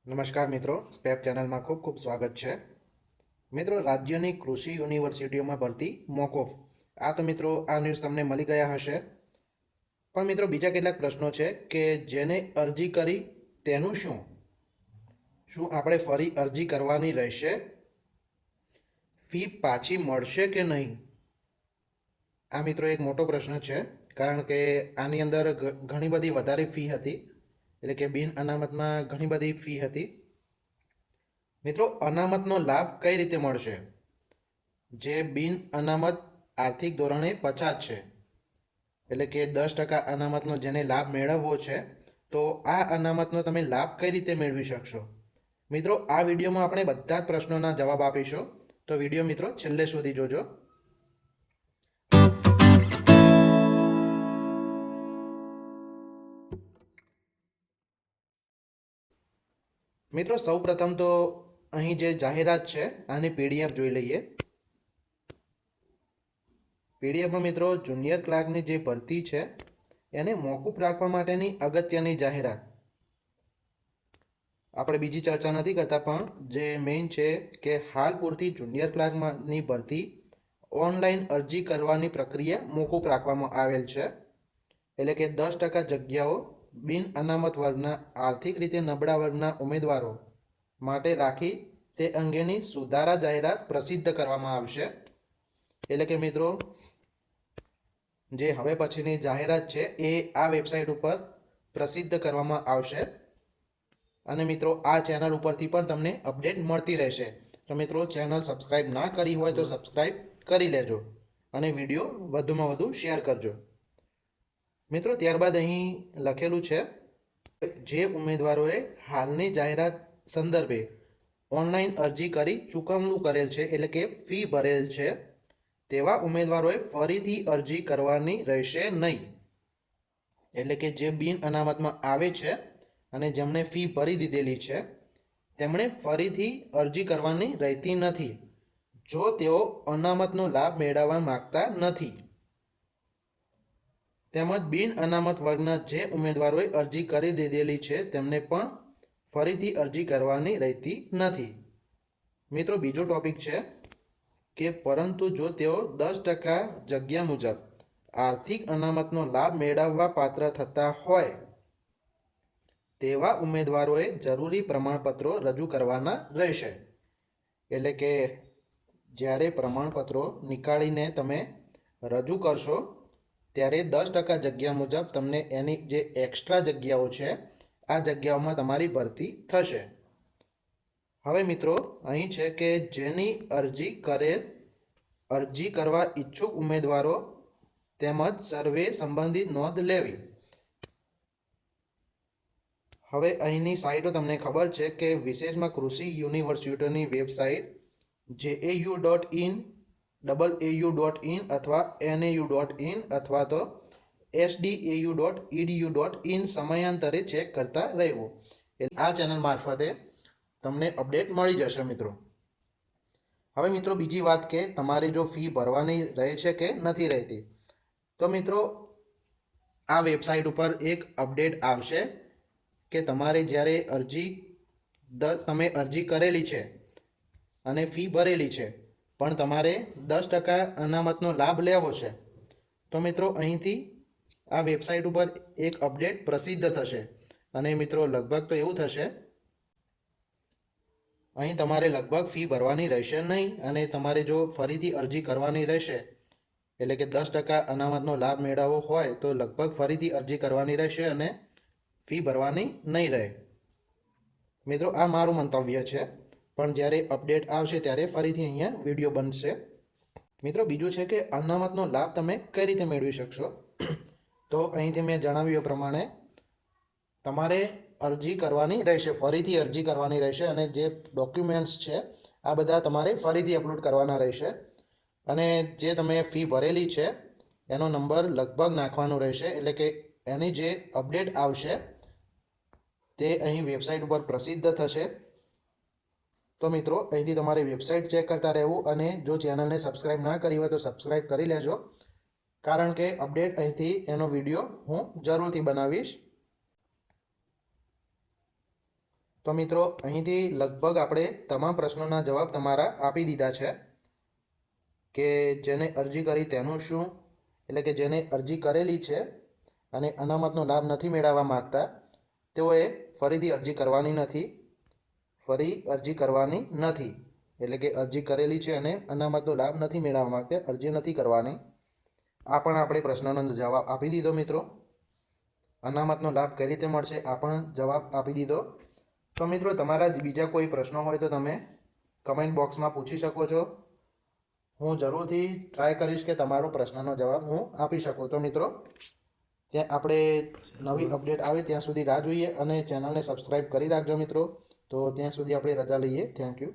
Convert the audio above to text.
નમસ્કાર મિત્રો, સ્પેપ ચેનલમાં ખૂબ ખૂબ સ્વાગત છે. મિત્રો, રાજ્યની કૃષિ યુનિવર્સિટીઓમાં ભરતી મોકૂફ. આ તો મિત્રો આ ન્યૂઝ તમને મળી ગયા હશે. પણ મિત્રો બીજા કેટલાક પ્રશ્નો છે કે જેને અરજી કરી તેનું શું? શું આપણે ફરી અરજી કરવાની રહેશે? ફી પાછી મળશે કે નહીં? આ મિત્રો એક મોટો પ્રશ્ન છે, કારણ કે આની અંદર ઘણી બધી વધારે ફી હતી, એટલે કે બિન અનામતમાં ઘણી બધી ફી હતી. મિત્રો, અનામતનો લાભ કઈ રીતે મળશે? જે બિન અનામત આર્થિક ધોરણે પછાત છે, એટલે કે 10% અનામતનો જેને લાભ મેળવવો છે, તો આ અનામતનો તમે લાભ કઈ રીતે મેળવી શકશો? મિત્રો, આ વિડીયોમાં આપણે બધા જ પ્રશ્નોના જવાબ આપીશું, તો વિડીયો મિત્રો છેલ્લે સુધી જોજો. મિત્રો, સૌપ્રથમ તો અહીં જે જાહેરાત છે આની પીડીએફ જોઈ લઈએ. પીડીએફમાં મિત્રો જુનિયર ક્લાર્કની જે ભરતી છે એને મોકૂફ રાખવા માટેની અગત્યની જાહેરાત. આપણે બીજી ચર્ચા નથી કરતા, પણ જે મેઇન છે કે હાલ પૂરતી જુનિયર ક્લાર્કની ભરતી ઓનલાઈન અરજી કરવાની પ્રક્રિયા મોકૂફ રાખવામાં આવેલ છે. એટલે કે 10% જગ્યાઓ બિન અનામત વર્ગના આર્થિક રીતે નબળા વર્ગના ઉમેદવારો માટે રાખી તે અંગેની સુધારા જાહેરાત પ્રસિદ્ધ કરવામાં આવશે. એટલે કે મિત્રો જે હવે પછીની જાહેરાત છે એ આ વેબસાઇટ ઉપર પ્રસિદ્ધ કરવામાં આવશે. અને મિત્રો આ ચેનલ ઉપરથી પણ તમને અપડેટ મળતી રહેશે. તો મિત્રો ચેનલ સબસ્ક્રાઇબ ના કરી હોય તો સબસ્ક્રાઇબ કરી લેજો અને વિડીયો વધુમાં વધુ શેર કરજો. મિત્રો ત્યારબાદ અહીં લખેલું છે, જે ઉમેદવારોએ હાલની જાહેરાત સંદર્ભે ઓનલાઈન અરજી કરી ચૂકવણું કરેલ છે, એટલે કે ફી ભરેલ છે, તેવા ઉમેદવારોએ ફરીથી અરજી કરવાની રહેશે નહીં. એટલે કે જે બિન અનામતમાં આવે છે અને જેમણે ફી ભરી દીધેલી છે તેમણે ફરીથી અરજી કરવાની રહેતી નથી, જો તેઓ અનામતનો લાભ મેળવવા માંગતા નથી. તેમજ બિન અનામત વર્ગના જે ઉમેદવારોએ અરજી કરી દીધેલી છે તેમને પણ ફરીથી અરજી કરવાની રહેતી નથી. મિત્રો બીજો ટોપિક છે કે પરંતુ જો તેઓ 10% જગ્યા મુજબ આર્થિક અનામતનો લાભ મેળવવા પાત્ર થતા હોય તેવા ઉમેદવારોએ જરૂરી પ્રમાણપત્રો રજૂ કરવાના રહેશે. એટલે કે જ્યારે પ્રમાણપત્રો નીકાળીને તમે રજૂ કરશો ત્યારે 10% જગ્યા મુજબ તમને એની જે એક્સ્ટ્રા જગ્યાઓ છે આ જગ્યાઓમાં તમારી ભરતી થશે. હવે મિત્રો અહીં છે કે જેની અરજી કરવા ઈચ્છુક ઉમેદવારો તેમજ સર્વે સંબંધિત નોંધ લેવી. હવે અહીંની સાઇટો તમને ખબર છે કે વિશેષમાં કૃષિ યુનિવર્સિટીની વેબસાઇટ JAU.in, AAU.in અથવા NAU.in અથવા તો SDAU.edu.in સમયાંતરે ચેક કરતા રહેવું. આ ચેનલ મારફતે તમને અપડેટ મળી જશે મિત્રો. હવે મિત્રો બીજી વાત કે તમારે જો ફી ભરવાની રહે છે કે નથી રહેતી, તો મિત્રો આ વેબસાઇટ ઉપર એક અપડેટ આવશે કે તમારે જ્યારે તમે અરજી કરેલી છે અને ફી ભરેલી છે પણ તમારે 10% અનામતનો લાભ લેવો છે, તો મિત્રો અહીંથી આ વેબસાઇટ ઉપર એક અપડેટ પ્રસિદ્ધ થશે. અને મિત્રો લગભગ તો એવું થશે, અહીં તમારે લગભગ ફી ભરવાની રહેશે નહીં અને તમારે જો ફરીથી અરજી કરવાની રહેશે, એટલે કે 10% અનામતનો લાભ મેળવવો હોય તો લગભગ ફરીથી અરજી કરવાની રહેશે અને ફી ભરવાની નહીં રહે. મિત્રો આ મારું મંતવ્ય છે, પણ જ્યારે અપડેટ આવશે ત્યારે ફરીથી અહીંયા વિડીયો બનશે. મિત્રો બીજું છે કે અનામતનો લાભ તમે કઈ રીતે મેળવી શકશો? તો અહીંથી મેં જણાવ્યું એ પ્રમાણે તમારે અરજી કરવાની રહેશે, ફરીથી અરજી કરવાની રહેશે અને જે ડોક્યુમેન્ટ્સ છે આ બધા તમારે ફરીથી અપલોડ કરવાના રહેશે. અને જે તમે ફી ભરેલી છે એનો નંબર લગભગ નાખવાનો રહેશે. એટલે કે એની જે અપડેટ આવશે તે અહીં વેબસાઇટ ઉપર પ્રસિદ્ધ થશે. તો મિત્રો અહીંથી તમારે વેબસાઇટ ચેક કરતા રહેવું અને જો ચેનલને સબસ્ક્રાઇબ ના કરી હોય તો સબસ્ક્રાઇબ કરી લેજો, કારણ કે અપડેટ અહીંથી એનો વિડીયો હું જરૂરથી બનાવીશ. તો તો મિત્રો અહીંથી લગભગ આપણે તમામ પ્રશ્નોના જવાબ તમારા આપી દીધા છે કે જેને અરજી કરી તેનું શું, એટલે કે જેને અરજી કરેલી છે અને અનામતનો લાભ નથી મેળવવા માગતા તેઓએ ફરીથી અરજી કરવાની નથી, એટલે કે અરજી કરેલી છે અને અનામતનો લાભ નથી મેળવવા માંગતા, અરજી નથી કરવાની. આ પણ આપણે પ્રશ્નનો જવાબ આપી દીધો મિત્રો. અનામતનો લાભ કઈ રીતે મળશે આ પણ જવાબ આપી દીધો. તો મિત્રો તમારા બીજા કોઈ પ્રશ્નો હોય તો તમે કમેન્ટ બોક્સમાં પૂછી શકો છો. હું જરૂરથી ટ્રાય કરીશ કે તમારો પ્રશ્નનો જવાબ હું આપી શકું. તો મિત્રો ત્યાં આપણે નવી અપડેટ આવે ત્યાં સુધી રાહ જોઈએ અને ચેનલને સબસ્ક્રાઈબ કરી રાખજો મિત્રો. તો ત્યાં સુધી આપણે રજા લઈએ. Thank you.